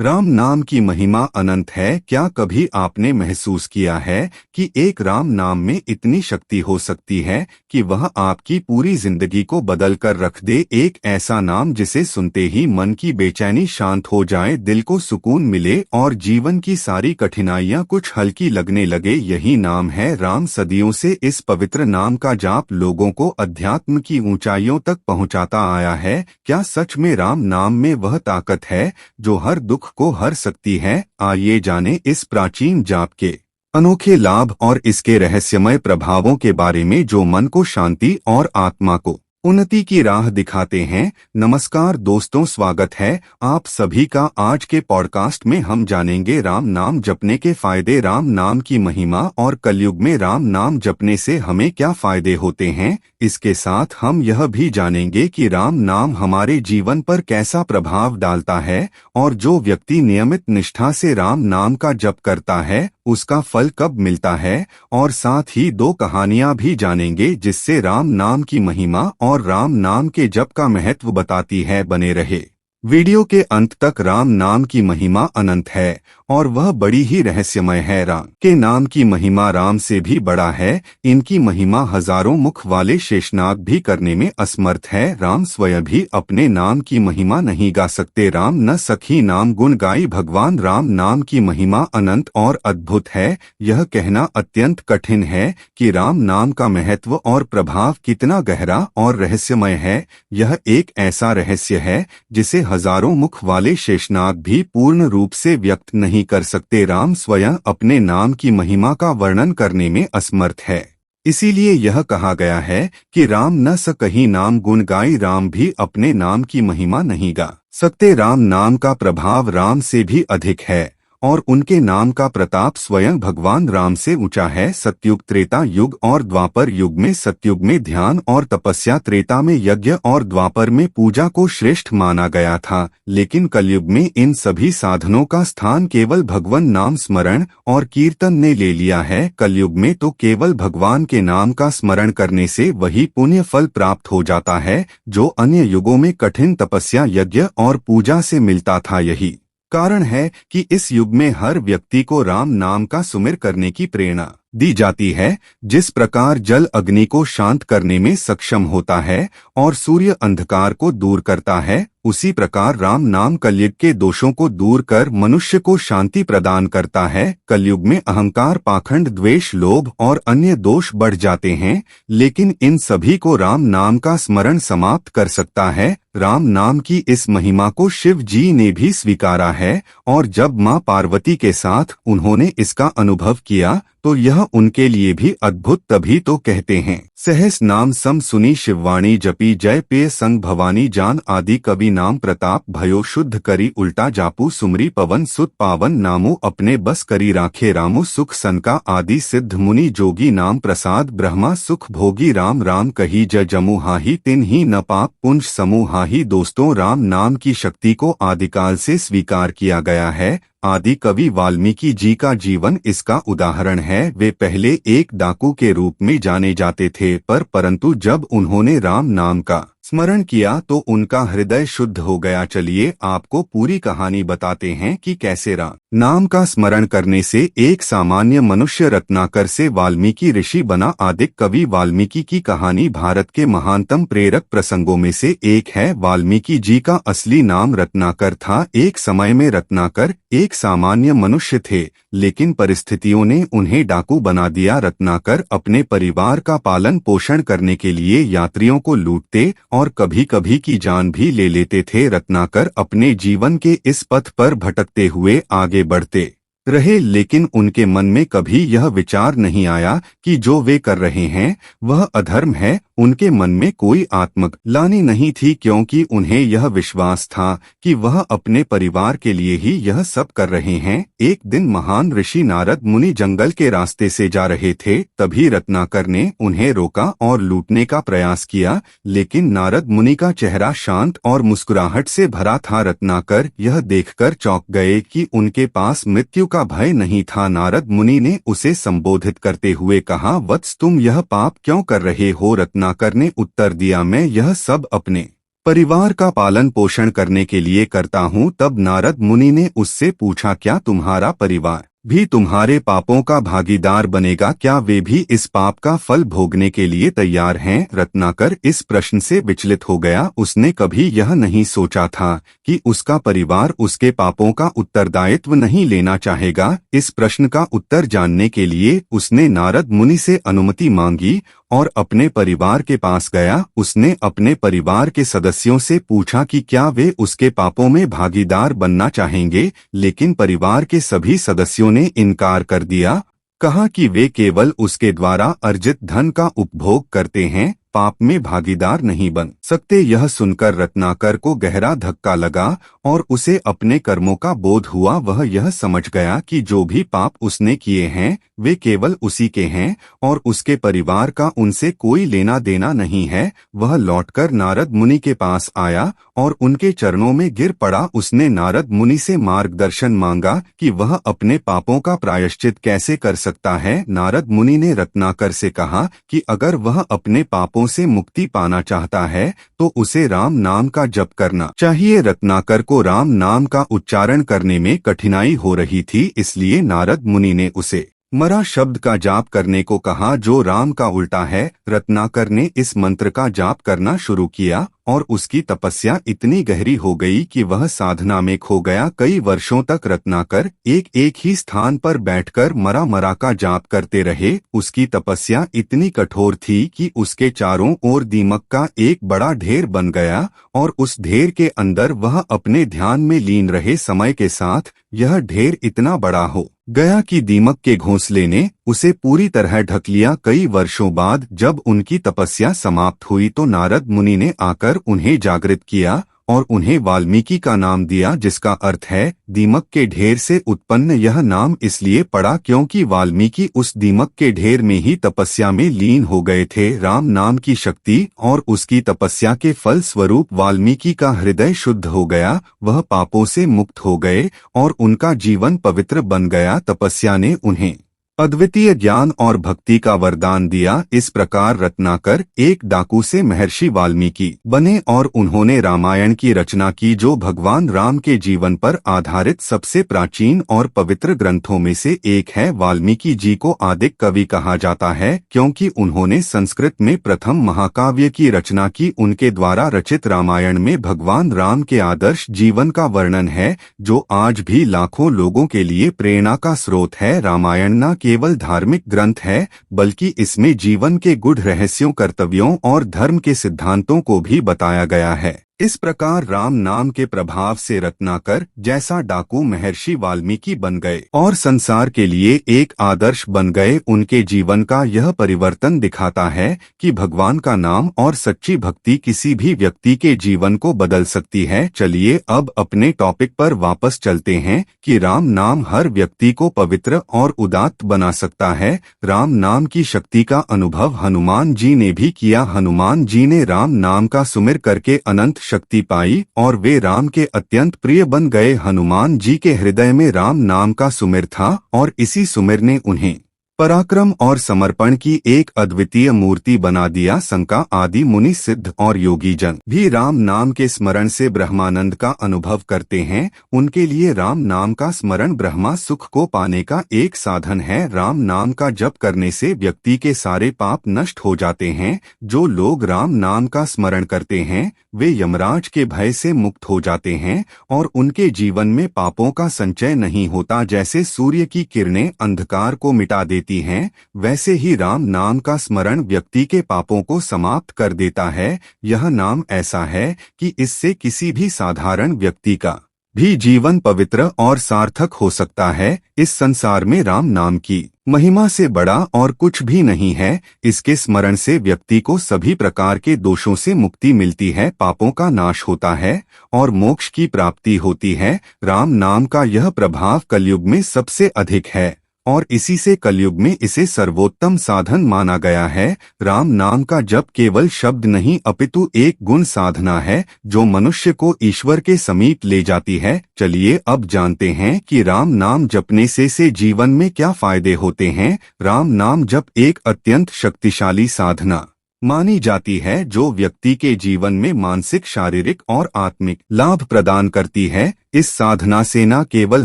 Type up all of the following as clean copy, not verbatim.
राम नाम की महिमा अनंत है। क्या कभी आपने महसूस किया है कि एक राम नाम में इतनी शक्ति हो सकती है कि वह आपकी पूरी जिंदगी को बदल कर रख दे। एक ऐसा नाम जिसे सुनते ही मन की बेचैनी शांत हो जाए, दिल को सुकून मिले और जीवन की सारी कठिनाइयां कुछ हल्की लगने लगे। यही नाम है राम। सदियों से इस पवित्र नाम का जाप लोगों को अध्यात्म की ऊंचाइयों तक पहुंचाता आया है। क्या सच में राम नाम में वह ताकत है जो हर दुख को हर सकती है? आइए जाने इस प्राचीन जाप के अनोखे लाभ और इसके रहस्यमय प्रभावों के बारे में जो मन को शांति और आत्मा को उन्नति की राह दिखाते हैं। नमस्कार दोस्तों, स्वागत है आप सभी का। आज के पॉडकास्ट में हम जानेंगे राम नाम जपने के फायदे, राम नाम की महिमा और कलयुग में राम नाम जपने से हमें क्या फायदे होते हैं। इसके साथ हम यह भी जानेंगे कि राम नाम हमारे जीवन पर कैसा प्रभाव डालता है और जो व्यक्ति नियमित निष्ठा से राम नाम का जप करता है उसका फल कब मिलता है। और साथ ही दो कहानियां भी जानेंगे जिससे राम नाम की महिमा और राम नाम के जप का महत्व बताती है। बने रहे वीडियो के अंत तक। राम नाम की महिमा अनंत है और वह बड़ी ही रहस्यमय है। राम के नाम की महिमा राम से भी बड़ा है। इनकी महिमा हजारों मुख वाले शेषनाग भी करने में असमर्थ है। राम स्वयं भी अपने नाम की महिमा नहीं गा सकते। राम न सखी नाम गुण गाई भगवान। राम नाम की महिमा अनंत और अद्भुत है। यह कहना अत्यंत कठिन है कि राम नाम का महत्व और प्रभाव कितना गहरा और रहस्यमय है। यह एक ऐसा रहस्य है जिसे हजारों मुख वाले शेषनाग भी पूर्ण रूप से व्यक्त नहीं कर सकते। राम स्वयं अपने नाम की महिमा का वर्णन करने में असमर्थ है। इसीलिए यह कहा गया है कि राम न सकहि नाम गुण गाई। राम भी अपने नाम की महिमा नहीं गा सकते। राम नाम का प्रभाव राम से भी अधिक है और उनके नाम का प्रताप स्वयं भगवान राम से ऊंचा है। सतयुग, त्रेता युग और द्वापर युग में सतयुग में ध्यान और तपस्या, त्रेता में यज्ञ और द्वापर में पूजा को श्रेष्ठ माना गया था। लेकिन कलयुग में इन सभी साधनों का स्थान केवल भगवान नाम स्मरण और कीर्तन ने ले लिया है। कलयुग में तो केवल भगवान के नाम का स्मरण करने से वही पुण्य फल प्राप्त हो जाता है जो अन्य युगों में कठिन तपस्या, यज्ञ और पूजा से मिलता था। यही कारण है कि इस युग में हर व्यक्ति को राम नाम का सुमिर करने की प्रेरणा दी जाती है। जिस प्रकार जल अग्नि को शांत करने में सक्षम होता है और सूर्य अंधकार को दूर करता है, उसी प्रकार राम नाम कलयुग के दोषों को दूर कर मनुष्य को शांति प्रदान करता है। कलयुग में अहंकार, पाखंड, द्वेष, लोभ और अन्य दोष बढ़ जाते हैं, लेकिन इन सभी को राम नाम का स्मरण समाप्त कर सकता है। राम नाम की इस महिमा को शिव जी ने भी स्वीकारा है और जब मां पार्वती के साथ उन्होंने इसका अनुभव किया तो यह उनके लिए भी अद्भुत। तभी तो कहते हैं सहस नाम सम सुनी शिववाणी जपी जय पेय संग भवानी जान। आदि कवि नाम प्रताप भयो शुद्ध करी उल्टा जापू सुमरी पवन सुत पावन नामो अपने बस करी राखे रामो सुख सनका। आदि सिद्ध मुनि जोगी नाम प्रसाद ब्रह्मा सुख भोगी। राम राम कही ज जमु हाही तिन ही न पाप पुंज समूह हाही। दोस्तों, राम नाम की शक्ति को आदिकाल से स्वीकार किया गया है। आदि कवि वाल्मीकि जी का जीवन इसका उदाहरण है। वे पहले एक डाकू के रूप में जाने जाते थे, परंतु जब उन्होंने राम नाम का स्मरण किया तो उनका हृदय शुद्ध हो गया। चलिए आपको पूरी कहानी बताते हैं कि कैसे राम नाम का स्मरण करने से एक सामान्य मनुष्य रत्नाकर से वाल्मीकि ऋषि बना। आदि कवि वाल्मीकि की कहानी भारत के महानतम प्रेरक प्रसंगों में से एक है। वाल्मीकि जी का असली नाम रत्नाकर था। एक समय में रत्नाकर एक सामान्य मनुष्य थे, लेकिन परिस्थितियों ने उन्हें डाकू बना दिया। रत्नाकर अपने परिवार का पालन पोषण करने के लिए यात्रियों को लूटते और कभी कभी की जान भी ले लेते थे। रत्नाकर अपने जीवन के इस पथ पर भटकते हुए आगे बढ़ते रहे, लेकिन उनके मन में कभी यह विचार नहीं आया कि जो वे कर रहे हैं वह अधर्म है। उनके मन में कोई आत्मग्लानि नहीं थी, क्योंकि उन्हें यह विश्वास था कि वह अपने परिवार के लिए ही यह सब कर रहे हैं। एक दिन महान ऋषि नारद मुनि जंगल के रास्ते से जा रहे थे। तभी रत्नाकर ने उन्हें रोका और लूटने का प्रयास किया, लेकिन नारद मुनि का चेहरा शांत और मुस्कुराहट से भरा था। रत्नाकर यह देखकर चौंक गए कि उनके पास मृत्यु का भय नहीं था। नारद मुनि ने उसे संबोधित करते हुए कहा, वत्स तुम यह पाप क्यों कर रहे हो? रत्नाकर ने उत्तर दिया, मैं यह सब अपने परिवार का पालन पोषण करने के लिए करता हूँ। तब नारद मुनि ने उससे पूछा, क्या तुम्हारा परिवार भी तुम्हारे पापों का भागीदार बनेगा? क्या वे भी इस पाप का फल भोगने के लिए तैयार हैं? रत्नाकर इस प्रश्न से विचलित हो गया। उसने कभी यह नहीं सोचा था कि उसका परिवार उसके पापों का उत्तरदायित्व नहीं लेना चाहेगा। इस प्रश्न का उत्तर जानने के लिए उसने नारद मुनि से अनुमति मांगी और अपने परिवार के पास गया। उसने अपने परिवार के सदस्यों से पूछा कि क्या वे उसके पापों में भागीदार बनना चाहेंगे, लेकिन परिवार के सभी सदस्यों ने इनकार कर दिया। कहा कि वे केवल उसके द्वारा अर्जित धन का उपभोग करते हैं, पाप में भागीदार नहीं बन सकते। यह सुनकर रत्नाकर को गहरा धक्का लगा और उसे अपने कर्मों का बोध हुआ। वह यह समझ गया कि जो भी पाप उसने किए हैं वे केवल उसी के हैं और उसके परिवार का उनसे कोई लेना देना नहीं है। वह लौटकर नारद मुनि के पास आया और उनके चरणों में गिर पड़ा। उसने नारद मुनि से मार्गदर्शन मांगा कि वह अपने पापों का प्रायश्चित कैसे कर सकता है। नारद मुनि ने रत्नाकर से कहा कि अगर वह अपने पापों से मुक्ति पाना चाहता है तो उसे राम नाम का जप करना चाहिए। रत्नाकर को राम नाम का उच्चारण करने में कठिनाई हो रही थी, इसलिए नारद मुनि ने उसे मरा शब्द का जाप करने को कहा, जो राम का उल्टा है। रत्नाकर ने इस मंत्र का जाप करना शुरू किया और उसकी तपस्या इतनी गहरी हो गई कि वह साधना में खो गया। कई वर्षों तक रत्नाकर एक ही स्थान पर बैठकर मरा मरा का जाप करते रहे। उसकी तपस्या इतनी कठोर थी कि उसके चारों ओर दीमक का एक बड़ा ढेर बन गया और उस ढेर के अंदर वह अपने ध्यान में लीन रहे। समय के साथ यह ढेर इतना बड़ा हो गया कि दीमक के घोंसले ने उसे पूरी तरह ढक लिया। कई वर्षों बाद जब उनकी तपस्या समाप्त हुई तो नारद मुनि ने आकर उन्हें जागृत किया और उन्हें वाल्मीकि का नाम दिया, जिसका अर्थ है दीमक के ढेर से उत्पन्न। यह नाम इसलिए पड़ा क्योंकि वाल्मीकि उस दीमक के ढेर में ही तपस्या में लीन हो गए थे। राम नाम की शक्ति और उसकी तपस्या के फल स्वरूप वाल्मीकि का हृदय शुद्ध हो गया। वह पापों से मुक्त हो गए और उनका जीवन पवित्र बन गया। तपस्या ने उन्हें अद्वितीय ज्ञान और भक्ति का वरदान दिया। इस प्रकार रत्नाकर एक डाकू से महर्षि वाल्मीकि बने और उन्होंने रामायण की रचना की, जो भगवान राम के जीवन पर आधारित सबसे प्राचीन और पवित्र ग्रंथों में से एक है। वाल्मीकि जी को आदिक कवि कहा जाता है क्योंकि उन्होंने संस्कृत में प्रथम महाकाव्य की रचना की। उनके द्वारा रचित रामायण में भगवान राम के आदर्श जीवन का वर्णन है, जो आज भी लाखों लोगों के लिए प्रेरणा का स्रोत है। रामायण न केवल धार्मिक ग्रंथ है बल्कि इसमें जीवन के गूढ़ रहस्यों, कर्तव्यों और धर्म के सिद्धांतों को भी बताया गया है। इस प्रकार राम नाम के प्रभाव से रत्नाकर जैसा डाकू महर्षि वाल्मीकि बन गए और संसार के लिए एक आदर्श बन गए। उनके जीवन का यह परिवर्तन दिखाता है कि भगवान का नाम और सच्ची भक्ति किसी भी व्यक्ति के जीवन को बदल सकती है। चलिए अब अपने टॉपिक पर वापस चलते हैं कि राम नाम हर व्यक्ति को पवित्र और उदात्त बना सकता है। राम नाम की शक्ति का अनुभव हनुमान जी ने भी किया। हनुमान जी ने राम नाम का सुमिर करके अनंत शक्ति पाई और वे राम के अत्यंत प्रिय बन गए। हनुमान जी के हृदय में राम नाम का सुमिर था और इसी सुमिर ने उन्हें पराक्रम और समर्पण की एक अद्वितीय मूर्ति बना दिया। संका आदि मुनि, सिद्ध और योगी जन भी राम नाम के स्मरण से ब्रह्मानंद का अनुभव करते हैं। उनके लिए राम नाम का स्मरण ब्रह्मा सुख को पाने का एक साधन है। राम नाम का जप करने से व्यक्ति के सारे पाप नष्ट हो जाते हैं। जो लोग राम नाम का स्मरण करते हैं वे यमराज के भय से मुक्त हो जाते हैं और उनके जीवन में पापों का संचय नहीं होता। जैसे सूर्य की किरणें अंधकार को मिटा देती हैं, वैसे ही राम नाम का स्मरण व्यक्ति के पापों को समाप्त कर देता है। यह नाम ऐसा है कि इससे किसी भी साधारण व्यक्ति का भी जीवन पवित्र और सार्थक हो सकता है। इस संसार में राम नाम की महिमा से बड़ा और कुछ भी नहीं है। इसके स्मरण से व्यक्ति को सभी प्रकार के दोषों से मुक्ति मिलती है, पापों का नाश होता है और मोक्ष की प्राप्ति होती है। राम नाम का यह प्रभाव कलयुग में सबसे अधिक है और इसी से कलयुग में इसे सर्वोत्तम साधन माना गया है। राम नाम का जप केवल शब्द नहीं अपितु एक गुण साधना है जो मनुष्य को ईश्वर के समीप ले जाती है। चलिए अब जानते हैं कि राम नाम जपने से जीवन में क्या फायदे होते हैं। राम नाम जप एक अत्यंत शक्तिशाली साधना मानी जाती है, जो व्यक्ति के जीवन में मानसिक, शारीरिक और आत्मिक लाभ प्रदान करती है। इस साधना से न केवल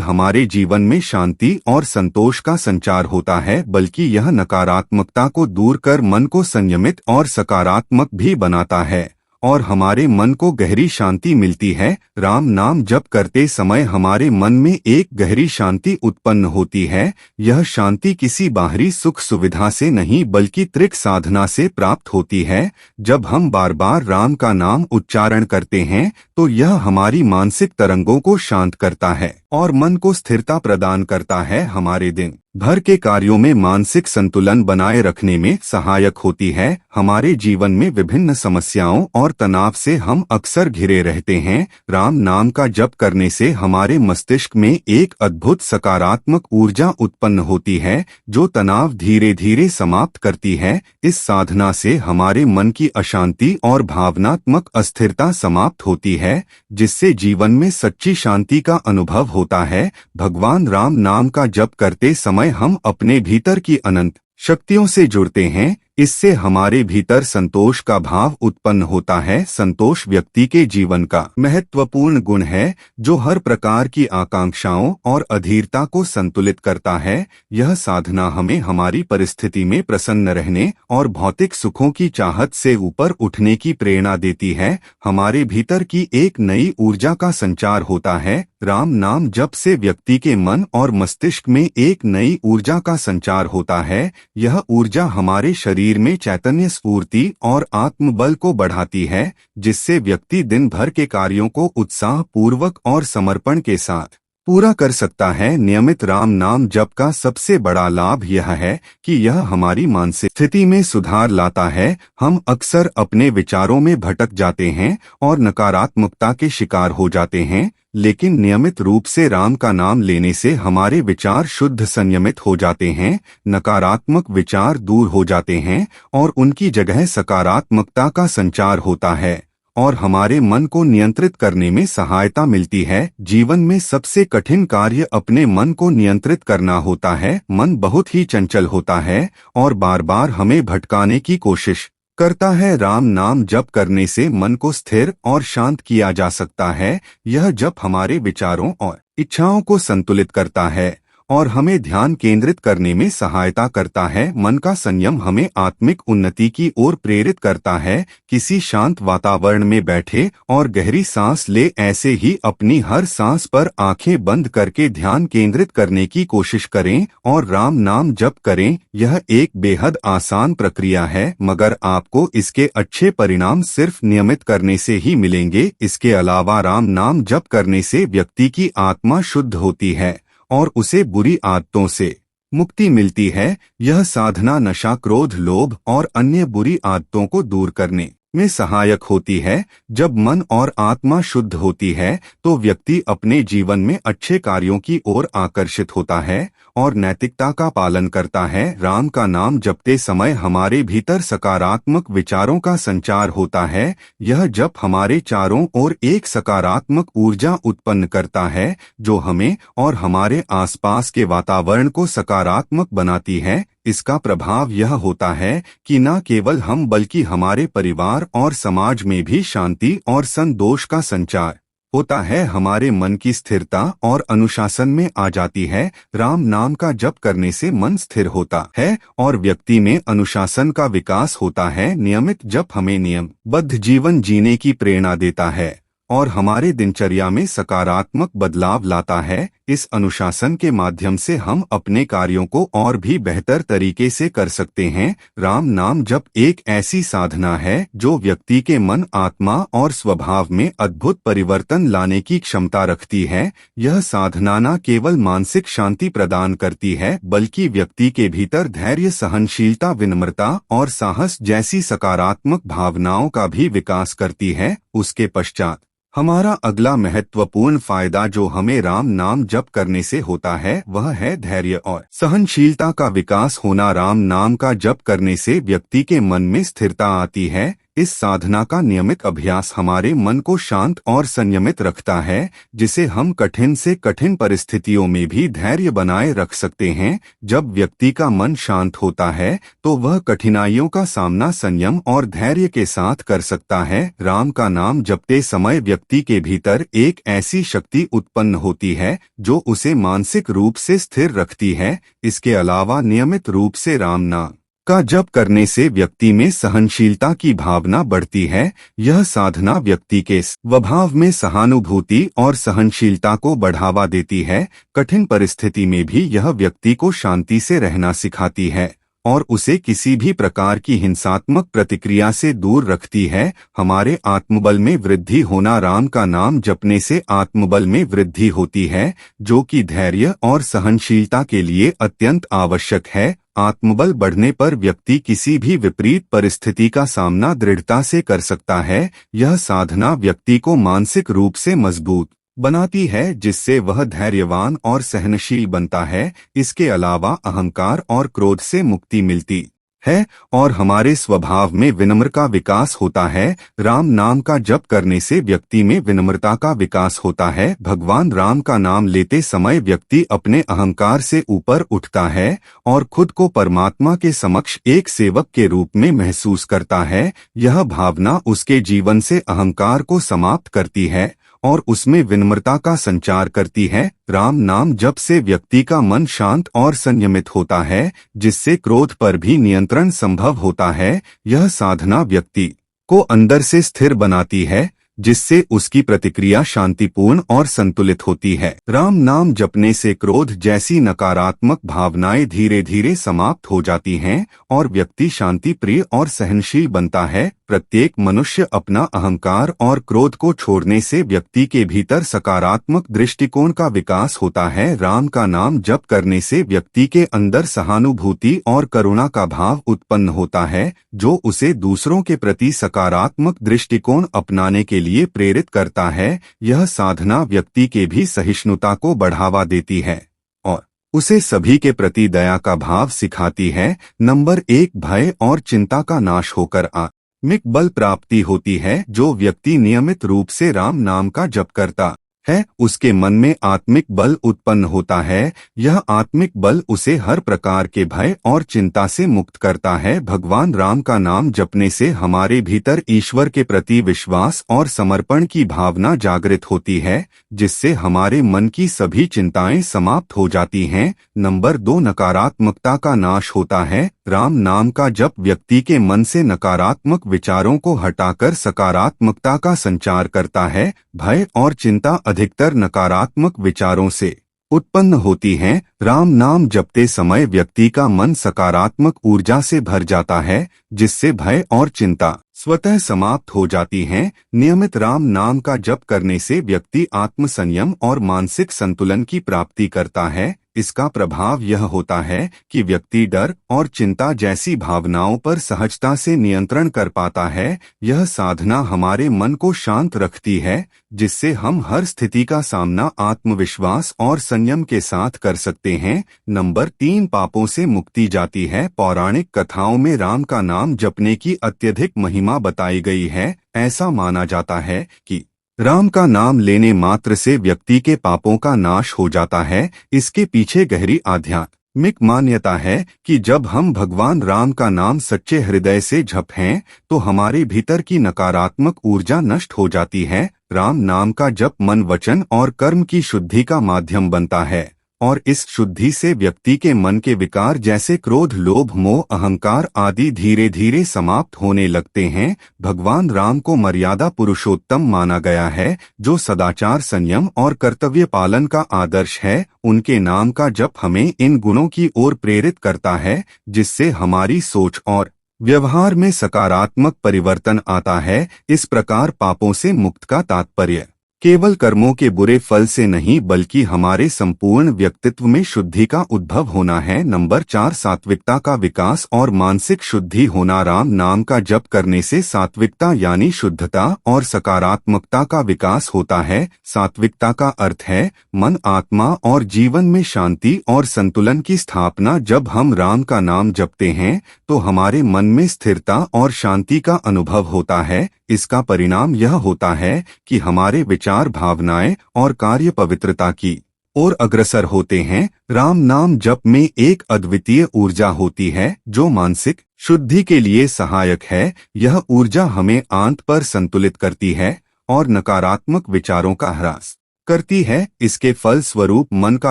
हमारे जीवन में शांति और संतोष का संचार होता है, बल्कि यह नकारात्मकता को दूर कर मन को संयमित और सकारात्मक भी बनाता है और हमारे मन को गहरी शांति मिलती है। राम नाम जप करते समय हमारे मन में एक गहरी शांति उत्पन्न होती है। यह शांति किसी बाहरी सुख सुविधा से नहीं, बल्कि त्रिक साधना से प्राप्त होती है। जब हम बार बार राम का नाम उच्चारण करते हैं तो यह हमारी मानसिक तरंगों को शांत करता है और मन को स्थिरता प्रदान करता है। हमारे दिन भर के कार्यों में मानसिक संतुलन बनाए रखने में सहायक होती है। हमारे जीवन में विभिन्न समस्याओं और तनाव से हम अक्सर घिरे रहते हैं। राम नाम का जप करने से हमारे मस्तिष्क में एक अद्भुत सकारात्मक ऊर्जा उत्पन्न होती है, जो तनाव धीरे धीरे समाप्त करती है। इस साधना से हमारे मन की अशांति और भावनात्मक अस्थिरता समाप्त होती है, जिससे जीवन में सच्ची शांति का अनुभव होता है। भगवान राम नाम का जप करते समय हम अपने भीतर की अनंत शक्तियों से जुड़ते हैं। इससे हमारे भीतर संतोष का भाव उत्पन्न होता है। संतोष व्यक्ति के जीवन का महत्वपूर्ण गुण है, जो हर प्रकार की आकांक्षाओं और अधीरता को संतुलित करता है। यह साधना हमें हमारी परिस्थिति में प्रसन्न रहने और भौतिक सुखों की चाहत से ऊपर उठने की प्रेरणा देती है। हमारे भीतर की एक नई ऊर्जा का संचार होता है। राम नाम जप से व्यक्ति के मन और मस्तिष्क में एक नई ऊर्जा का संचार होता है। यह ऊर्जा हमारे शरीर में चैतन्य, स्फूर्ति और आत्मबल को बढ़ाती है, जिससे व्यक्ति दिन भर के कार्यों को उत्साह पूर्वक और समर्पण के साथ पूरा कर सकता है। नियमित राम नाम जप का सबसे बड़ा लाभ यह है कि यह हमारी मानसिक स्थिति में सुधार लाता है। हम अक्सर अपने विचारों में भटक जाते हैं और नकारात्मकता के शिकार हो जाते हैं, लेकिन नियमित रूप से राम का नाम लेने से हमारे विचार शुद्ध, संयमित हो जाते हैं। नकारात्मक विचार दूर हो जाते हैं और उनकी जगह सकारात्मकता का संचार होता है और हमारे मन को नियंत्रित करने में सहायता मिलती है। जीवन में सबसे कठिन कार्य अपने मन को नियंत्रित करना होता है। मन बहुत ही चंचल होता है और बार बार हमें भटकाने की कोशिश करता है। राम नाम जप करने से मन को स्थिर और शांत किया जा सकता है। यह जप हमारे विचारों और इच्छाओं को संतुलित करता है और हमें ध्यान केंद्रित करने में सहायता करता है। मन का संयम हमें आत्मिक उन्नति की ओर प्रेरित करता है। किसी शांत वातावरण में बैठे और गहरी सांस ले। ऐसे ही अपनी हर सांस पर आंखें बंद करके ध्यान केंद्रित करने की कोशिश करें और राम नाम जप करें। यह एक बेहद आसान प्रक्रिया है, मगर आपको इसके अच्छे परिणाम सिर्फ नियमित करने से ही मिलेंगे। इसके अलावा राम नाम जप करने से व्यक्ति की आत्मा शुद्ध होती है और उसे बुरी आदतों से मुक्ति मिलती है। यह साधना नशा, क्रोध, लोभ और अन्य बुरी आदतों को दूर करने में सहायक होती है। जब मन और आत्मा शुद्ध होती है तो व्यक्ति अपने जीवन में अच्छे कार्यों की ओर आकर्षित होता है और नैतिकता का पालन करता है। राम का नाम जपते समय हमारे भीतर सकारात्मक विचारों का संचार होता है। यह जप हमारे चारों ओर एक सकारात्मक ऊर्जा उत्पन्न करता है, जो हमें और हमारे आसपास के वातावरण को सकारात्मक बनाती है। इसका प्रभाव यह होता है कि न केवल हम बल्कि हमारे परिवार और समाज में भी शांति और संतोष का संचार होता है। हमारे मन की स्थिरता और अनुशासन में आ जाती है। राम नाम का जप करने से मन स्थिर होता है और व्यक्ति में अनुशासन का विकास होता है। नियमित जप हमें नियमबद्ध जीवन जीने की प्रेरणा देता है और हमारे दिनचर्या में सकारात्मक बदलाव लाता है। इस अनुशासन के माध्यम से हम अपने कार्यों को और भी बेहतर तरीके से कर सकते हैं। राम नाम जप एक ऐसी साधना है जो व्यक्ति के मन, आत्मा और स्वभाव में अद्भुत परिवर्तन लाने की क्षमता रखती है। यह साधना न केवल मानसिक शांति प्रदान करती है, बल्कि व्यक्ति के भीतर धैर्य, सहनशीलता, विनम्रता और साहस जैसी सकारात्मक भावनाओं का भी विकास करती है। उसके पश्चात हमारा अगला महत्वपूर्ण फायदा जो हमें राम नाम जप करने से होता है, वह है धैर्य और सहनशीलता का विकास होना। राम नाम का जप करने से व्यक्ति के मन में स्थिरता आती है। इस साधना का नियमित अभ्यास हमारे मन को शांत और संयमित रखता है, जिसे हम कठिन से कठिन परिस्थितियों में भी धैर्य बनाए रख सकते हैं। जब व्यक्ति का मन शांत होता है तो वह कठिनाइयों का सामना संयम और धैर्य के साथ कर सकता है। राम का नाम जपते समय व्यक्ति के भीतर एक ऐसी शक्ति उत्पन्न होती है जो उसे मानसिक रूप से स्थिर रखती है। इसके अलावा नियमित रूप से राम नाम का जप करने से व्यक्ति में सहनशीलता की भावना बढ़ती है। यह साधना व्यक्ति के स्वभाव में सहानुभूति और सहनशीलता को बढ़ावा देती है। कठिन परिस्थिति में भी यह व्यक्ति को शांति से रहना सिखाती है और उसे किसी भी प्रकार की हिंसात्मक प्रतिक्रिया से दूर रखती है। हमारे आत्मबल में वृद्धि होना। राम का नाम जपने से आत्मबल में वृद्धि होती है, जो कि धैर्य और सहनशीलता के लिए अत्यंत आवश्यक है। आत्मबल बढ़ने पर व्यक्ति किसी भी विपरीत परिस्थिति का सामना दृढ़ता से कर सकता है। यह साधना व्यक्ति को मानसिक रूप से मजबूत बनाती है, जिससे वह धैर्यवान और सहनशील बनता है। इसके अलावा अहंकार और क्रोध से मुक्ति मिलती है और हमारे स्वभाव में विनम्र का विकास होता है। राम नाम का जप करने से व्यक्ति में विनम्रता का विकास होता है। भगवान राम का नाम लेते समय व्यक्ति अपने अहंकार से ऊपर उठता है और खुद को परमात्मा के समक्ष एक सेवक के रूप में महसूस करता है। यह भावना उसके जीवन से अहंकार को समाप्त करती है और उसमें विनम्रता का संचार करती है। राम नाम जप से व्यक्ति का मन शांत और संयमित होता है, जिससे क्रोध पर भी नियंत्रण संभव होता है। यह साधना व्यक्ति को अंदर से स्थिर बनाती है, जिससे उसकी प्रतिक्रिया शांतिपूर्ण और संतुलित होती है। राम नाम जपने से क्रोध जैसी नकारात्मक भावनाएं धीरे धीरे समाप्त हो जाती हैं और व्यक्ति शांति प्रिय और सहनशील बनता है। प्रत्येक मनुष्य अपना अहंकार और क्रोध को छोड़ने से व्यक्ति के भीतर सकारात्मक दृष्टिकोण का विकास होता है। राम का नाम जप करने से व्यक्ति के अंदर सहानुभूति और करुणा का भाव उत्पन्न होता है, जो उसे दूसरों के प्रति सकारात्मक दृष्टिकोण अपनाने के लिए प्रेरित करता है। यह साधना व्यक्ति के भी सहिष्णुता को बढ़ावा देती है और उसे सभी के प्रति दया का भाव सिखाती है। नंबर 1, भय और चिंता का नाश होकर आत्मिक बल प्राप्ति होती है। जो व्यक्ति नियमित रूप से राम नाम का जप करता है, उसके मन में आत्मिक बल उत्पन्न होता है। यह आत्मिक बल उसे हर प्रकार के भय और चिंता से मुक्त करता है। भगवान राम का नाम जपने से हमारे भीतर ईश्वर के प्रति विश्वास और समर्पण की भावना जागृत होती है, जिससे हमारे मन की सभी चिंताएं समाप्त हो जाती हैं। नंबर 2, नकारात्मकता का नाश होता है। राम नाम का जप व्यक्ति के मन से नकारात्मक विचारों को हटाकर सकारात्मकता का संचार करता है। भय और चिंता अधिकतर नकारात्मक विचारों से उत्पन्न होती हैं। राम नाम जपते समय व्यक्ति का मन सकारात्मक ऊर्जा से भर जाता है, जिससे भय और चिंता स्वतः समाप्त हो जाती हैं। नियमित राम नाम का जप करने से व्यक्ति आत्मसंयम और मानसिक संतुलन की प्राप्ति करता है। इसका प्रभाव यह होता है कि व्यक्ति डर और चिंता जैसी भावनाओं पर सहजता से नियंत्रण कर पाता है। यह साधना हमारे मन को शांत रखती है, जिससे हम हर स्थिति का सामना आत्मविश्वास और संयम के साथ कर सकते हैं। नंबर 3, पापों से मुक्ति जाती है। पौराणिक कथाओं में राम का नाम जपने की अत्यधिक महिमा बताई गई है। ऐसा माना जाता है कि राम का नाम लेने मात्र से व्यक्ति के पापों का नाश हो जाता है। इसके पीछे गहरी आध्यात्मिक मान्यता है कि जब हम भगवान राम का नाम सच्चे हृदय से जपें तो हमारे भीतर की नकारात्मक ऊर्जा नष्ट हो जाती है। राम नाम का जप मन, वचन और कर्म की शुद्धि का माध्यम बनता है और इस शुद्धि से व्यक्ति के मन के विकार जैसे क्रोध, लोभ, मोह, अहंकार आदि धीरे धीरे समाप्त होने लगते हैं। भगवान राम को मर्यादा पुरुषोत्तम माना गया है, जो सदाचार, संयम और कर्तव्य पालन का आदर्श है। उनके नाम का जप हमें इन गुणों की ओर प्रेरित करता है, जिससे हमारी सोच और व्यवहार में सकारात्मक परिवर्तन आता है। इस प्रकार पापों से मुक्त का तात्पर्य केवल कर्मों के बुरे फल से नहीं बल्कि हमारे संपूर्ण व्यक्तित्व में शुद्धि का उद्भव होना है। नंबर 4, सात्विकता का विकास और मानसिक शुद्धि होना। राम नाम का जप करने से सात्विकता यानी शुद्धता और सकारात्मकता का विकास होता है। सात्विकता का अर्थ है मन, आत्मा और जीवन में शांति और संतुलन की स्थापना। जब हम राम का नाम जपते हैं तो हमारे मन में स्थिरता और शांति का अनुभव होता है। इसका परिणाम यह होता है कि हमारे विचार, भावनाएं और कार्य पवित्रता की ओर अग्रसर होते हैं। राम नाम जप में एक अद्वितीय ऊर्जा होती है जो मानसिक शुद्धि के लिए सहायक है। यह ऊर्जा हमें आंत पर संतुलित करती है और नकारात्मक विचारों का ह्रास करती है। इसके फल स्वरूप मन का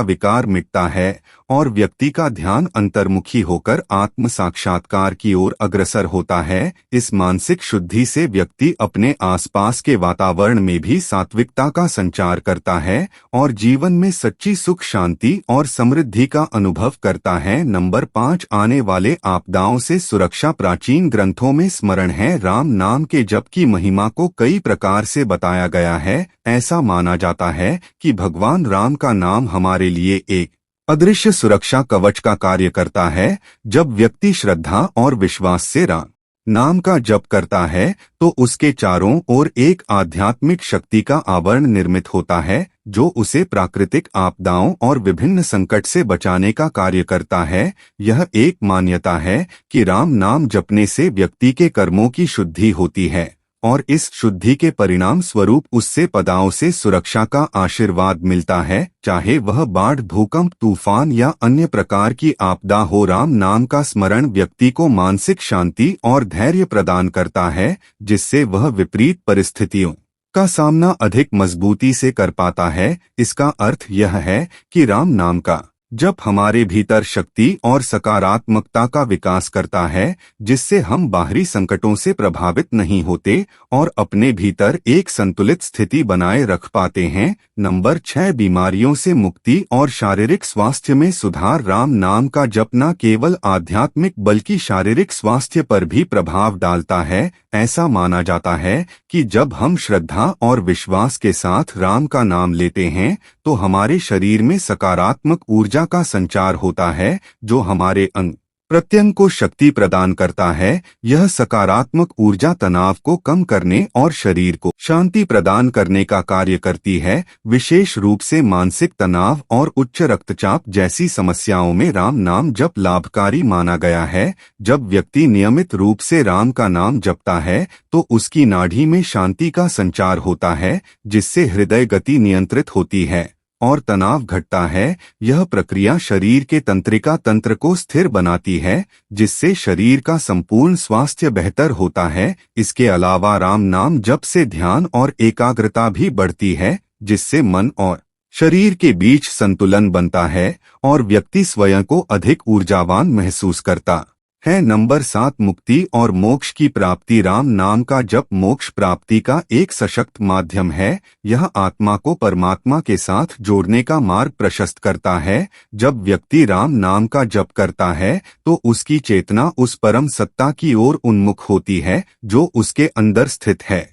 विकार मिटता है और व्यक्ति का ध्यान अंतर्मुखी होकर आत्म साक्षात्कार की ओर अग्रसर होता है। इस मानसिक शुद्धि से व्यक्ति अपने आसपास के वातावरण में भी सात्विकता का संचार करता है और जीवन में सच्ची सुख, शांति और समृद्धि का अनुभव करता है। नंबर 5, आने वाले आपदाओं से सुरक्षा। प्राचीन ग्रंथों में स्मरण है राम नाम के जप की महिमा को कई प्रकार से बताया गया है। ऐसा माना जाता है कि भगवान राम का नाम हमारे लिए एक अदृश्य सुरक्षा कवच का कार्य करता है। जब व्यक्ति श्रद्धा और विश्वास से राम नाम का जप करता है तो उसके चारों ओर एक आध्यात्मिक शक्ति का आवरण निर्मित होता है जो उसे प्राकृतिक आपदाओं और विभिन्न संकट से बचाने का कार्य करता है। यह एक मान्यता है कि राम नाम जपने से व्यक्ति के कर्मों की शुद्धि होती है और इस शुद्धि के परिणाम स्वरूप उससे पदाओं से सुरक्षा का आशीर्वाद मिलता है, चाहे वह बाढ़, भूकंप, तूफान या अन्य प्रकार की आपदा हो। राम नाम का स्मरण व्यक्ति को मानसिक शांति और धैर्य प्रदान करता है जिससे वह विपरीत परिस्थितियों का सामना अधिक मजबूती से कर पाता है। इसका अर्थ यह है कि राम नाम का जप हमारे भीतर शक्ति और सकारात्मकता का विकास करता है जिससे हम बाहरी संकटों से प्रभावित नहीं होते और अपने भीतर एक संतुलित स्थिति बनाए रख पाते हैं। नंबर 6, बीमारियों से मुक्ति और शारीरिक स्वास्थ्य में सुधार। राम नाम का जप न केवल आध्यात्मिक बल्कि शारीरिक स्वास्थ्य पर भी प्रभाव डालता है। ऐसा माना जाता है कि जब हम श्रद्धा और विश्वास के साथ राम का नाम लेते हैं तो हमारे शरीर में सकारात्मक ऊर्जा का संचार होता है जो हमारे अंग प्रत्यंग को शक्ति प्रदान करता है। यह सकारात्मक ऊर्जा तनाव को कम करने और शरीर को शांति प्रदान करने का कार्य करती है। विशेष रूप से मानसिक तनाव और उच्च रक्तचाप जैसी समस्याओं में राम नाम जप लाभकारी माना गया है। जब व्यक्ति नियमित रूप से राम का नाम जपता है तो उसकी नाड़ी में शांति का संचार होता है जिससे हृदय गति नियंत्रित होती है और तनाव घटता है। यह प्रक्रिया शरीर के तंत्रिका तंत्र को स्थिर बनाती है जिससे शरीर का संपूर्ण स्वास्थ्य बेहतर होता है। इसके अलावा राम नाम जप से ध्यान और एकाग्रता भी बढ़ती है जिससे मन और शरीर के बीच संतुलन बनता है और व्यक्ति स्वयं को अधिक ऊर्जावान महसूस करता है। नंबर 7, मुक्ति और मोक्ष की प्राप्ति। राम नाम का जप मोक्ष प्राप्ति का एक सशक्त माध्यम है। यह आत्मा को परमात्मा के साथ जोड़ने का मार्ग प्रशस्त करता है। जब व्यक्ति राम नाम का जप करता है तो उसकी चेतना उस परम सत्ता की ओर उन्मुख होती है जो उसके अंदर स्थित है।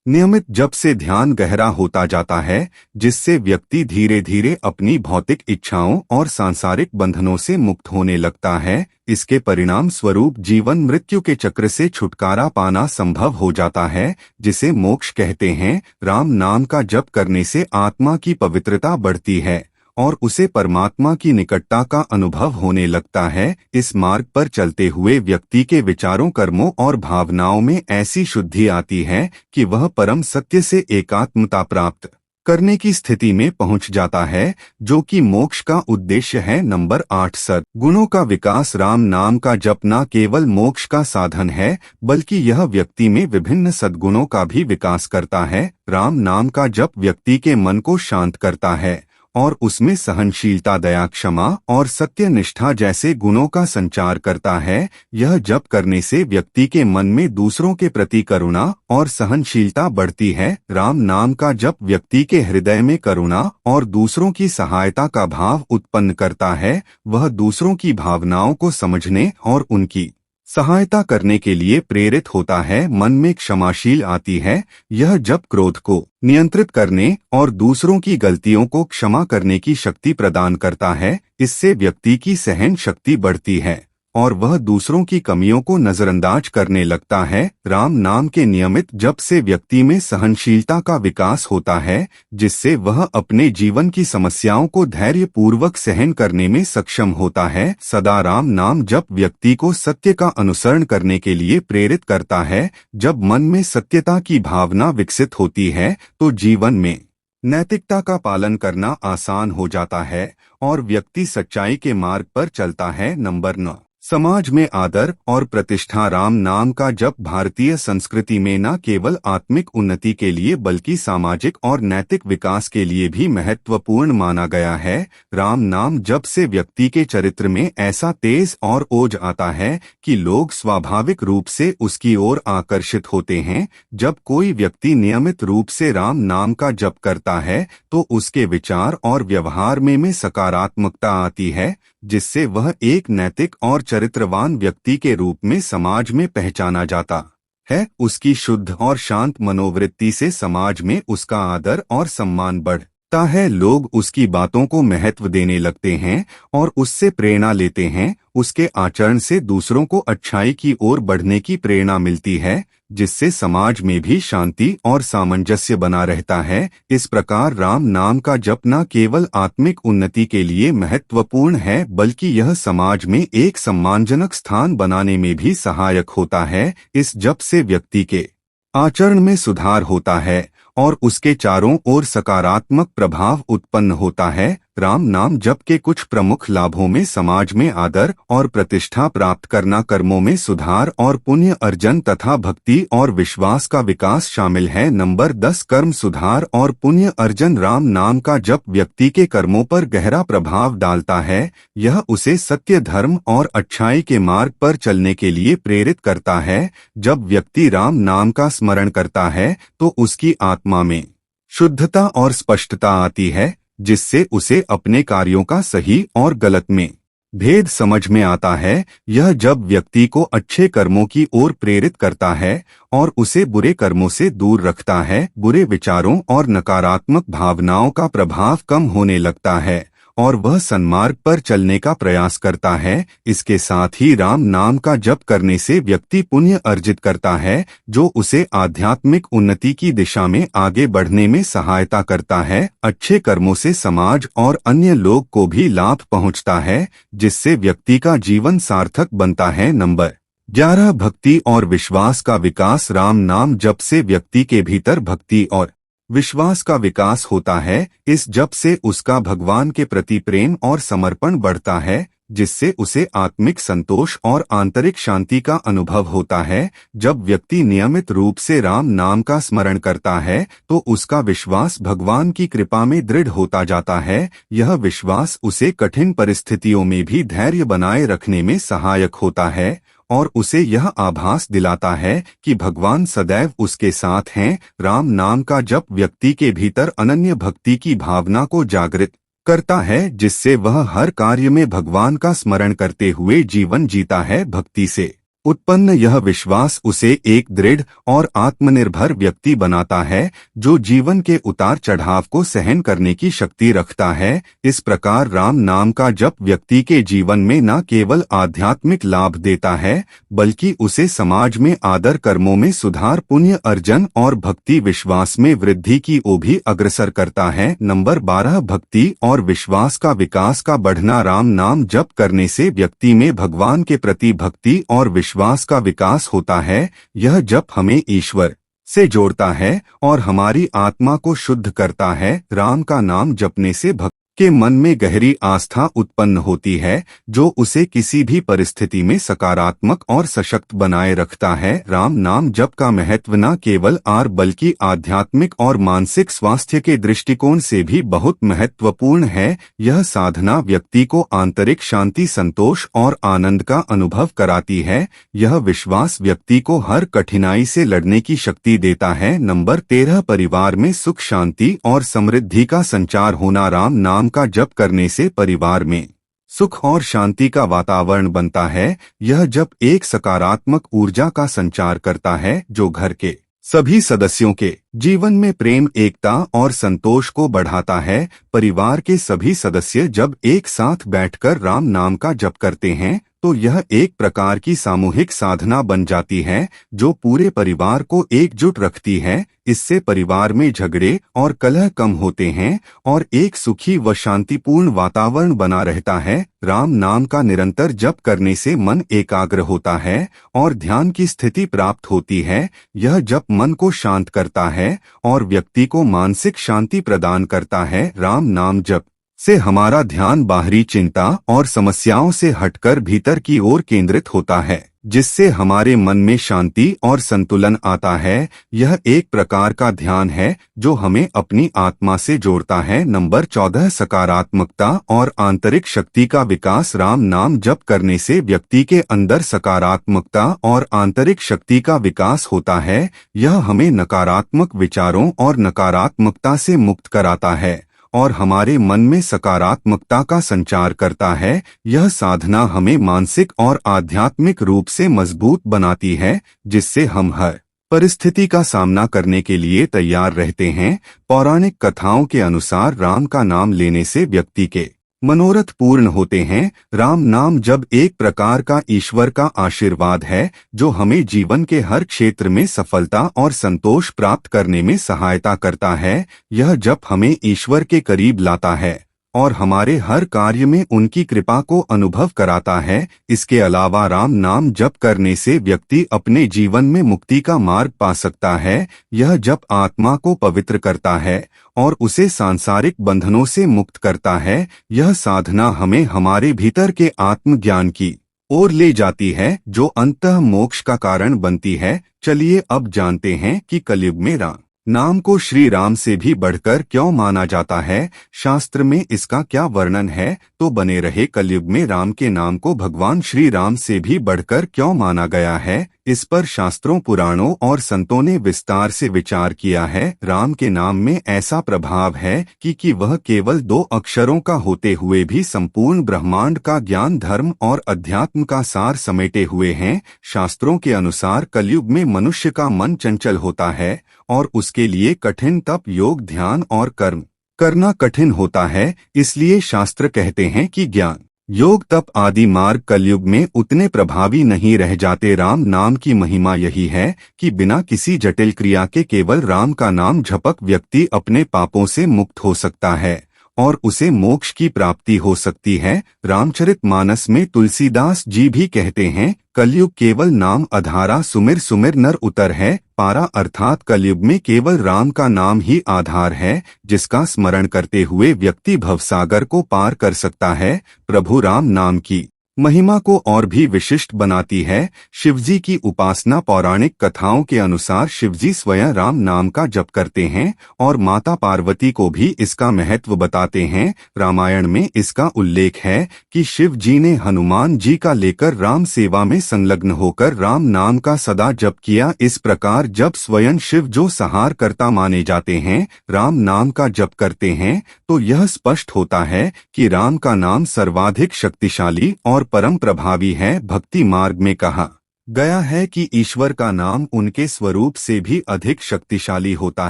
नियमित जप से ध्यान गहरा होता जाता है जिससे व्यक्ति धीरे धीरे अपनी भौतिक इच्छाओं और सांसारिक बंधनों से मुक्त होने लगता है। इसके परिणाम स्वरूप जीवन मृत्यु के चक्र से छुटकारा पाना संभव हो जाता है जिसे मोक्ष कहते हैं। राम नाम का जप करने से आत्मा की पवित्रता बढ़ती है और उसे परमात्मा की निकटता का अनुभव होने लगता है। इस मार्ग पर चलते हुए व्यक्ति के विचारों, कर्मों और भावनाओं में ऐसी शुद्धि आती है कि वह परम सत्य से एकात्मता प्राप्त करने की स्थिति में पहुंच जाता है जो कि मोक्ष का उद्देश्य है। नंबर 8, सद्गुणों का विकास। राम नाम का जप न केवल मोक्ष का साधन है बल्कि यह व्यक्ति में विभिन्न सद्गुणों का भी विकास करता है। राम नाम का जप व्यक्ति के मन को शांत करता है और उसमें सहनशीलता, दया, क्षमा और सत्य निष्ठा जैसे गुणों का संचार करता है। यह जप करने से व्यक्ति के मन में दूसरों के प्रति करुणा और सहनशीलता बढ़ती है। राम नाम का जप व्यक्ति के हृदय में करुणा और दूसरों की सहायता का भाव उत्पन्न करता है। वह दूसरों की भावनाओं को समझने और उनकी सहायता करने के लिए प्रेरित होता है। मन में क्षमाशील आती है। यह जप क्रोध को नियंत्रित करने और दूसरों की गलतियों को क्षमा करने की शक्ति प्रदान करता है। इससे व्यक्ति की सहन शक्ति बढ़ती है और वह दूसरों की कमियों को नजरअंदाज करने लगता है। राम नाम के नियमित जप से व्यक्ति में सहनशीलता का विकास होता है, जिससे वह अपने जीवन की समस्याओं को धैर्यपूर्वक सहन करने में सक्षम होता है। सदा राम नाम जप व्यक्ति को सत्य का अनुसरण करने के लिए प्रेरित करता है। जब मन में सत्यता की भावना विकसित होती है तो जीवन में नैतिकता का पालन करना आसान हो जाता है और व्यक्ति सच्चाई के मार्ग पर चलता है। नंबर 9, समाज में आदर और प्रतिष्ठा। राम नाम का जप भारतीय संस्कृति में न केवल आत्मिक उन्नति के लिए बल्कि सामाजिक और नैतिक विकास के लिए भी महत्वपूर्ण माना गया है। राम नाम जप से व्यक्ति के चरित्र में ऐसा तेज और ओज आता है कि लोग स्वाभाविक रूप से उसकी ओर आकर्षित होते हैं। जब कोई व्यक्ति नियमित रूप से राम नाम का जप करता है तो उसके विचार और व्यवहार में सकारात्मकता आती है, जिससे वह एक नैतिक और चरित्रवान व्यक्ति के रूप में समाज में पहचाना जाता है। उसकी शुद्ध और शांत मनोवृत्ति से समाज में उसका आदर और सम्मान बढ़ता है। लोग उसकी बातों को महत्व देने लगते हैं और उससे प्रेरणा लेते हैं। उसके आचरण से दूसरों को अच्छाई की ओर बढ़ने की प्रेरणा मिलती है, जिससे समाज में भी शांति और सामंजस्य बना रहता है। इस प्रकार राम नाम का जप न केवल आत्मिक उन्नति के लिए महत्वपूर्ण है, बल्कि यह समाज में एक सम्मानजनक स्थान बनाने में भी सहायक होता है। इस जप से व्यक्ति के आचरण में सुधार होता है और उसके चारों ओर सकारात्मक प्रभाव उत्पन्न होता है। राम नाम जप के कुछ प्रमुख लाभों में समाज में आदर और प्रतिष्ठा प्राप्त करना, कर्मों में सुधार और पुण्य अर्जन तथा भक्ति और विश्वास का विकास शामिल है। नंबर 10, कर्म सुधार और पुण्य अर्जन। राम नाम का जप व्यक्ति के कर्मों पर गहरा प्रभाव डालता है। यह उसे सत्य, धर्म और अच्छाई के मार्ग पर चलने के लिए प्रेरित करता है। जब व्यक्ति राम नाम का स्मरण करता है तो उसकी आत्मा में शुद्धता और स्पष्टता आती है, जिससे उसे अपने कार्यों का सही और गलत में भेद समझ में आता है। यह जब व्यक्ति को अच्छे कर्मों की ओर प्रेरित करता है और उसे बुरे कर्मों से दूर रखता है। बुरे विचारों और नकारात्मक भावनाओं का प्रभाव कम होने लगता है और वह सन्मार्ग पर चलने का प्रयास करता है। इसके साथ ही राम नाम का जप करने से व्यक्ति पुण्य अर्जित करता है, जो उसे आध्यात्मिक उन्नति की दिशा में आगे बढ़ने में सहायता करता है। अच्छे कर्मों से समाज और अन्य लोग को भी लाभ पहुंचता है, जिससे व्यक्ति का जीवन सार्थक बनता है। नंबर 11, भक्ति और विश्वास का विकास। राम नाम जप से व्यक्ति के भीतर भक्ति और विश्वास का विकास होता है। इस जप से उसका भगवान के प्रति प्रेम और समर्पण बढ़ता है, जिससे उसे आत्मिक संतोष और आंतरिक शांति का अनुभव होता है। जब व्यक्ति नियमित रूप से राम नाम का स्मरण करता है तो उसका विश्वास भगवान की कृपा में दृढ़ होता जाता है। यह विश्वास उसे कठिन परिस्थितियों में भी धैर्य बनाए रखने में सहायक होता है और उसे यह आभास दिलाता है कि भगवान सदैव उसके साथ हैं। राम नाम का जप व्यक्ति के भीतर अनन्य भक्ति की भावना को जागृत करता है, जिससे वह हर कार्य में भगवान का स्मरण करते हुए जीवन जीता है। भक्ति से उत्पन्न यह विश्वास उसे एक दृढ़ और आत्मनिर्भर व्यक्ति बनाता है, जो जीवन के उतार चढ़ाव को सहन करने की शक्ति रखता है। इस प्रकार राम नाम का जप व्यक्ति के जीवन में न केवल आध्यात्मिक लाभ देता है, बल्कि उसे समाज में आदर, कर्मों में सुधार, पुण्य अर्जन और भक्ति विश्वास में वृद्धि की ओर भी अग्रसर करता है। नंबर 12, भक्ति और विश्वास का विकास का बढ़ना। राम नाम जप करने से व्यक्ति में भगवान के प्रति भक्ति और विश्वास का विकास होता है। यह जप हमें ईश्वर से जोड़ता है और हमारी आत्मा को शुद्ध करता है। राम का नाम जपने से भक्त के मन में गहरी आस्था उत्पन्न होती है, जो उसे किसी भी परिस्थिति में सकारात्मक और सशक्त बनाए रखता है। राम नाम जप का महत्व न केवल बल्कि आध्यात्मिक और मानसिक स्वास्थ्य के दृष्टिकोण से भी बहुत महत्वपूर्ण है। यह साधना व्यक्ति को आंतरिक शांति, संतोष और आनंद का अनुभव कराती है। यह विश्वास व्यक्ति को हर कठिनाई से लड़ने की शक्ति देता है। नंबर 13, परिवार में सुख, शांति और समृद्धि का संचार होना। राम नाम का जप करने से परिवार में सुख और शांति का वातावरण बनता है। यह जब एक सकारात्मक ऊर्जा का संचार करता है जो घर के सभी सदस्यों के जीवन में प्रेम, एकता और संतोष को बढ़ाता है। परिवार के सभी सदस्य जब एक साथ बैठकर राम नाम का जप करते हैं तो यह एक प्रकार की सामूहिक साधना बन जाती है जो पूरे परिवार को एकजुट रखती है। इससे परिवार में झगड़े और कलह कम होते हैं और एक सुखी व शांतिपूर्ण वातावरण बना रहता है। राम नाम का निरंतर जप करने से मन एकाग्र होता है और ध्यान की स्थिति प्राप्त होती है। यह जप मन को शांत करता है और व्यक्ति को मानसिक शांति प्रदान करता है। राम नाम जप से हमारा ध्यान बाहरी चिंता और समस्याओं से हटकर भीतर की ओर केंद्रित होता है, जिससे हमारे मन में शांति और संतुलन आता है। यह एक प्रकार का ध्यान है जो हमें अपनी आत्मा से जोड़ता है। नंबर 14, सकारात्मकता और आंतरिक शक्ति का विकास। राम नाम जप करने से व्यक्ति के अंदर सकारात्मकता और आंतरिक शक्ति का विकास होता है। यह हमें नकारात्मक विचारों और नकारात्मकता से मुक्त कराता है और हमारे मन में सकारात्मकता का संचार करता है। यह साधना हमें मानसिक और आध्यात्मिक रूप से मजबूत बनाती है, जिससे हम हर परिस्थिति का सामना करने के लिए तैयार रहते हैं। पौराणिक कथाओं के अनुसार राम का नाम लेने से व्यक्ति के मनोरथ पूर्ण होते हैं। राम नाम जब एक प्रकार का ईश्वर का आशीर्वाद है जो हमें जीवन के हर क्षेत्र में सफलता और संतोष प्राप्त करने में सहायता करता है। यह जप हमें ईश्वर के करीब लाता है और हमारे हर कार्य में उनकी कृपा को अनुभव कराता है। इसके अलावा राम नाम जप करने से व्यक्ति अपने जीवन में मुक्ति का मार्ग पा सकता है। यह जप आत्मा को पवित्र करता है और उसे सांसारिक बंधनों से मुक्त करता है। यह साधना हमें हमारे भीतर के आत्मज्ञान की ओर ले जाती है जो अंततः मोक्ष का कारण बनती है। चलिए अब जानते हैं कि कलयुग में राम नाम को श्री राम से भी बढ़कर क्यों माना जाता है। शास्त्र में इसका क्या वर्णन है, तो बने रहे। कलयुग में राम के नाम को भगवान श्री राम से भी बढ़कर क्यों माना गया है, इस पर शास्त्रों, पुराणों और संतों ने विस्तार से विचार किया है। राम के नाम में ऐसा प्रभाव है कि वह केवल 2 अक्षरों का होते हुए भी संपूर्ण ब्रह्मांड का ज्ञान, धर्म और अध्यात्म का सार समेटे हुए हैं। शास्त्रों के अनुसार कलयुग में मनुष्य का मन चंचल होता है और उसके लिए कठिन तप, योग, ध्यान और कर्म करना कठिन होता है। इसलिए शास्त्र कहते हैं कि ज्ञान, योग, तप आदि मार्ग कलयुग में उतने प्रभावी नहीं रह जाते। राम नाम की महिमा यही है कि बिना किसी जटिल क्रिया के केवल राम का नाम झपक व्यक्ति अपने पापों से मुक्त हो सकता है और उसे मोक्ष की प्राप्ति हो सकती है। रामचरितमानस में तुलसीदास जी भी कहते हैं, कलयुग केवल नाम आधारा, सुमिर सुमिर नर उतर है पारा। अर्थात कलयुग में केवल राम का नाम ही आधार है जिसका स्मरण करते हुए व्यक्ति भवसागर को पार कर सकता है। प्रभु राम नाम की महिमा को और भी विशिष्ट बनाती है शिवजी की उपासना। पौराणिक कथाओं के अनुसार शिवजी स्वयं राम नाम का जप करते हैं और माता पार्वती को भी इसका महत्व बताते हैं। रामायण में इसका उल्लेख है कि शिव जी ने हनुमान जी का लेकर राम सेवा में संलग्न होकर राम नाम का सदा जप किया। इस प्रकार जब स्वयं शिव जो संहारकर्ता माने जाते हैं राम नाम का जप करते हैं तो यह स्पष्ट होता है कि राम का नाम सर्वाधिक शक्तिशाली और परम प्रभावी है। भक्ति मार्ग में कहा गया है कि ईश्वर का नाम उनके स्वरूप से भी अधिक शक्तिशाली होता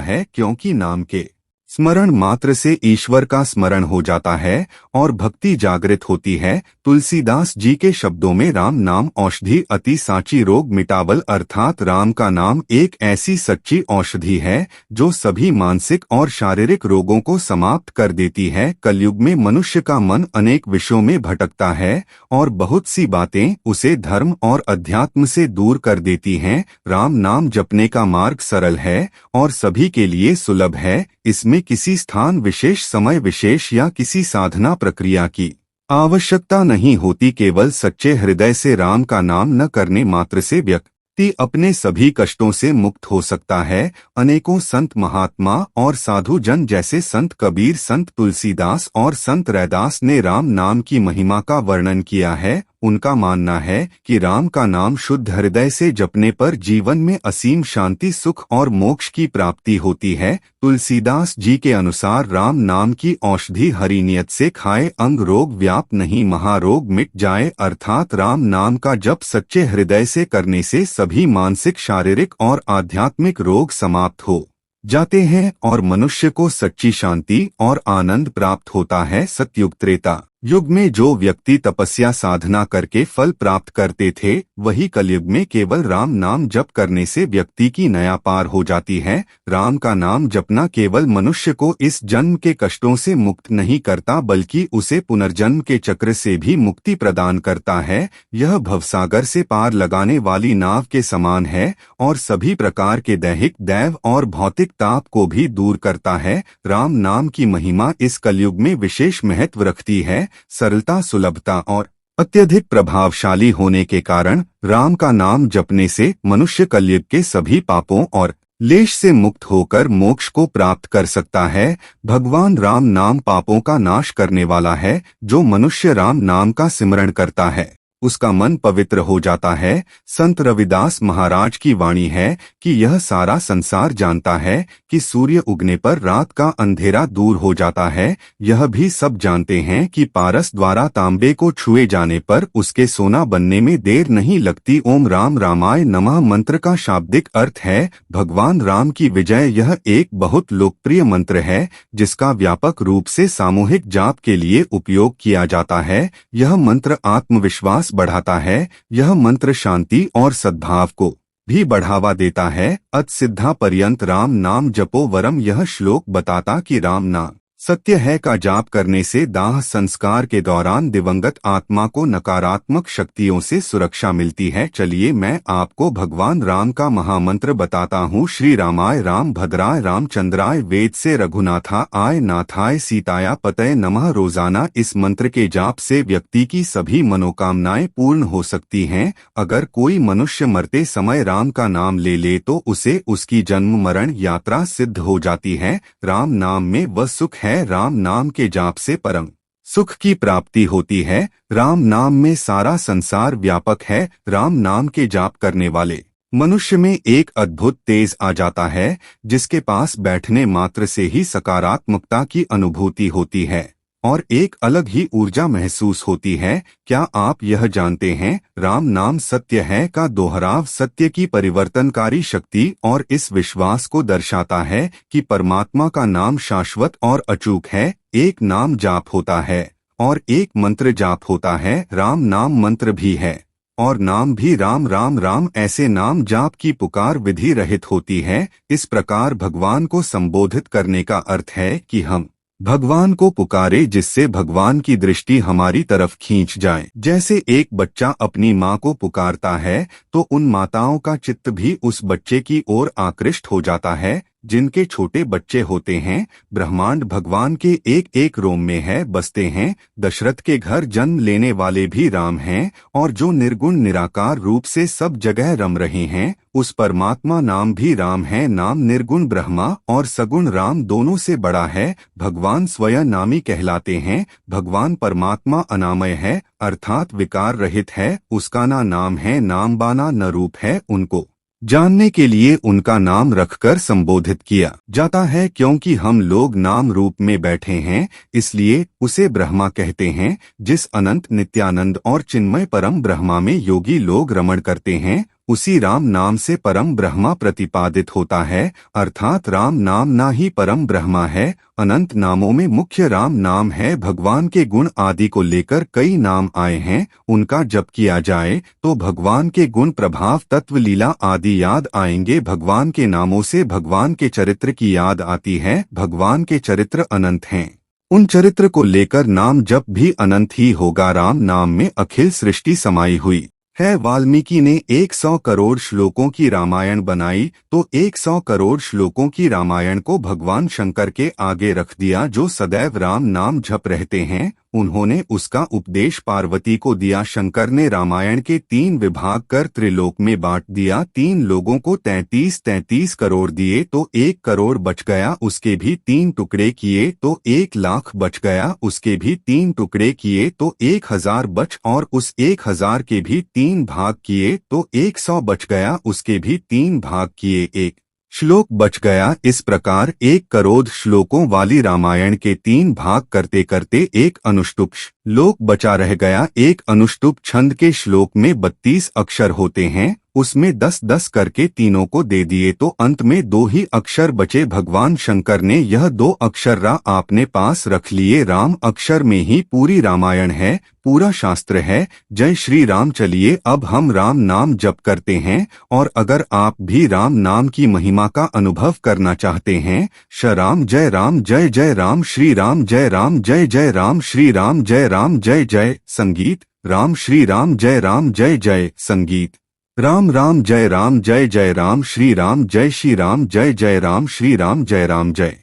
है, क्योंकि नाम के स्मरण मात्र से ईश्वर का स्मरण हो जाता है और भक्ति जागृत होती है। तुलसीदास जी के शब्दों में राम नाम औषधि अति साची रोग मिटावल, अर्थात राम का नाम एक ऐसी सच्ची औषधि है जो सभी मानसिक और शारीरिक रोगों को समाप्त कर देती है। कलयुग में मनुष्य का मन अनेक विषयों में भटकता है और बहुत सी बातें उसे धर्म और अध्यात्म से दूर कर देती हैं। राम नाम जपने का मार्ग सरल है और सभी के लिए सुलभ है। इसमें किसी स्थान विशेष, समय विशेष या किसी साधना प्रक्रिया की आवश्यकता नहीं होती। केवल सच्चे हृदय से राम का नाम न करने मात्र से व्यक्ति अपने सभी कष्टों से मुक्त हो सकता है। अनेकों संत महात्मा और साधु जन जैसे संत कबीर, संत तुलसीदास और संत रैदास ने राम नाम की महिमा का वर्णन किया है। उनका मानना है कि राम का नाम शुद्ध हृदय से जपने पर जीवन में असीम शांति, सुख और मोक्ष की प्राप्ति होती है। तुलसीदास जी के अनुसार राम नाम की औषधि हरि नियत से खाए, अंग रोग व्याप नहीं, महारोग मिट जाए। अर्थात राम नाम का जप सच्चे हृदय से करने से सभी मानसिक, शारीरिक और आध्यात्मिक रोग समाप्त हो जाते हैं और मनुष्य को सच्ची शांति और आनंद प्राप्त होता है। सतयुग त्रेता युग में जो व्यक्ति तपस्या साधना करके फल प्राप्त करते थे, वही कलयुग में केवल राम नाम जप करने से व्यक्ति की नया पार हो जाती है। राम का नाम जपना केवल मनुष्य को इस जन्म के कष्टों से मुक्त नहीं करता, बल्कि उसे पुनर्जन्म के चक्र से भी मुक्ति प्रदान करता है। यह भवसागर से पार लगाने वाली नाव के समान है और सभी प्रकार के दैहिक, दैव और भौतिक ताप को भी दूर करता है। राम नाम की महिमा इस कलयुग में विशेष महत्व रखती है। सरलता, सुलभता और अत्यधिक प्रभावशाली होने के कारण राम का नाम जपने से मनुष्य कलयुग के सभी पापों और लेश से मुक्त होकर मोक्ष को प्राप्त कर सकता है। भगवान राम नाम पापों का नाश करने वाला है। जो मनुष्य राम नाम का सिमरण करता है, उसका मन पवित्र हो जाता है। संत रविदास महाराज की वाणी है कि यह सारा संसार जानता है कि सूर्य उगने पर रात का अंधेरा दूर हो जाता है। यह भी सब जानते हैं कि पारस द्वारा तांबे को छुए जाने पर उसके सोना बनने में देर नहीं लगती। ओम राम रामाय नमः मंत्र का शाब्दिक अर्थ है भगवान राम की विजय। यह एक बहुत लोकप्रिय मंत्र है जिसका व्यापक रूप से सामूहिक जाप के लिए उपयोग किया जाता है। यह मंत्र आत्मविश्वास बढ़ाता है। यह मंत्र शांति और सद्भाव को भी बढ़ावा देता है। अत सिद्धा पर्यंत राम नाम जपो वरम। यह श्लोक बताता कि राम नाम सत्य है का जाप करने से दाह संस्कार के दौरान दिवंगत आत्मा को नकारात्मक शक्तियों से सुरक्षा मिलती है। चलिए मैं आपको भगवान राम का महामंत्र बताता हूँ। श्री रामाय राम भद्राय रामचंद्राय वेद से रघुनाथा आय नाथाय सीताया पतये नमः। रोजाना इस मंत्र के जाप से व्यक्ति की सभी मनोकामनाएं पूर्ण हो सकती हैं। अगर कोई मनुष्य मरते समय राम का नाम ले ले तो उसे उसकी जन्म मरण यात्रा सिद्ध हो जाती है। राम नाम में वह सुख है। राम नाम के जाप से परम सुख की प्राप्ति होती है। राम नाम में सारा संसार व्यापक है। राम नाम के जाप करने वाले मनुष्य में एक अद्भुत तेज आ जाता है, जिसके पास बैठने मात्र से ही सकारात्मकता की अनुभूति होती है और एक अलग ही ऊर्जा महसूस होती है। क्या आप यह जानते हैं राम नाम सत्य है का दोहराव सत्य की परिवर्तनकारी शक्ति और इस विश्वास को दर्शाता है कि परमात्मा का नाम शाश्वत और अचूक है। एक नाम जाप होता है और एक मंत्र जाप होता है। राम नाम मंत्र भी है और नाम भी राम राम राम। ऐसे नाम जाप की पुकार विधि रहित होती है। इस प्रकार भगवान को संबोधित करने का अर्थ है कि हम भगवान को पुकारे जिससे भगवान की दृष्टि हमारी तरफ खींच जाए। जैसे एक बच्चा अपनी माँ को पुकारता है तो उन माताओं का चित्त भी उस बच्चे की ओर आकृष्ट हो जाता है। जिनके छोटे बच्चे होते हैं, ब्रह्मांड भगवान के एक एक रोम में है बसते हैं। दशरथ के घर जन्म लेने वाले भी राम हैं और जो निर्गुण निराकार रूप से सब जगह रम रहे हैं, उस परमात्मा नाम भी राम है। नाम निर्गुण ब्रह्मा और सगुण राम दोनों से बड़ा है। भगवान स्वयं नामी कहलाते हैं। भगवान परमात्मा अनामय है अर्थात विकार रहित है। उसका ना नाम है, नाम बाना न रूप है। उनको जानने के लिए उनका नाम रखकर संबोधित किया जाता है। क्योंकि हम लोग नाम रूप में बैठे हैं, इसलिए उसे ब्रह्मा कहते हैं। जिस अनंत नित्यानंद और चिन्मय परम ब्रह्मा में योगी लोग रमण करते हैं, उसी राम नाम से परम ब्रह्मा प्रतिपादित होता है। अर्थात राम नाम ना ही परम ब्रह्मा है। अनंत नामों में मुख्य राम नाम है। भगवान के गुण आदि को लेकर कई नाम आए हैं। उनका जप किया जाए तो भगवान के गुण, प्रभाव, तत्व, लीला आदि याद आएंगे। भगवान के नामों से भगवान के चरित्र की याद आती है। भगवान के चरित्र अनंत हैं। उन चरित्र को लेकर नाम जप भी अनंत ही होगा। राम नाम में अखिल सृष्टि समाई हुई है। वाल्मीकि ने 100 करोड़ श्लोकों की रामायण बनाई तो 100 करोड़ श्लोकों की रामायण को भगवान शंकर के आगे रख दिया, जो सदैव राम नाम जप रहते हैं। उन्होंने उसका उपदेश पार्वती को दिया। शंकर ने रामायण के 3 विभाग कर त्रिलोक में बांट दिया। 3 लोगों को 33 करोड़ दिए तो 1 करोड़ बच गया, उसके भी 3 टुकड़े किए तो 1 लाख बच गया, उसके भी 3 टुकड़े किए तो 1000 बच, और उस 1000 के भी 3 भाग किए तो 100 बच गया, उसके भी 3 भाग किए 1 श्लोक बच गया। इस प्रकार 1 करोड़ श्लोकों वाली रामायण के 3 भाग करते करते एक अनुष्टुप श्लोक बचा रह गया। एक अनुष्टुप छंद के श्लोक में 32 अक्षर होते हैं, उसमें 10-10 करके तीनों को दे दिए तो अंत में 2 ही अक्षर बचे। भगवान शंकर ने यह 2 अक्षर रा आपने पास रख लिए। राम अक्षर में ही पूरी रामायण है, पूरा शास्त्र है। जय श्री राम। चलिए अब हम राम नाम जप करते हैं, और अगर आप भी राम नाम की महिमा का अनुभव करना चाहते हैं, श्री राम जय राम जय जय राम, श्री राम जय राम जय जय राम, श्री राम जय राम जय जय। संगीत राम श्री राम जय राम जय जय। संगीत राम राम जय राम जय जय राम, श्री राम जय श्री राम जय जय राम, श्री राम जय राम जय।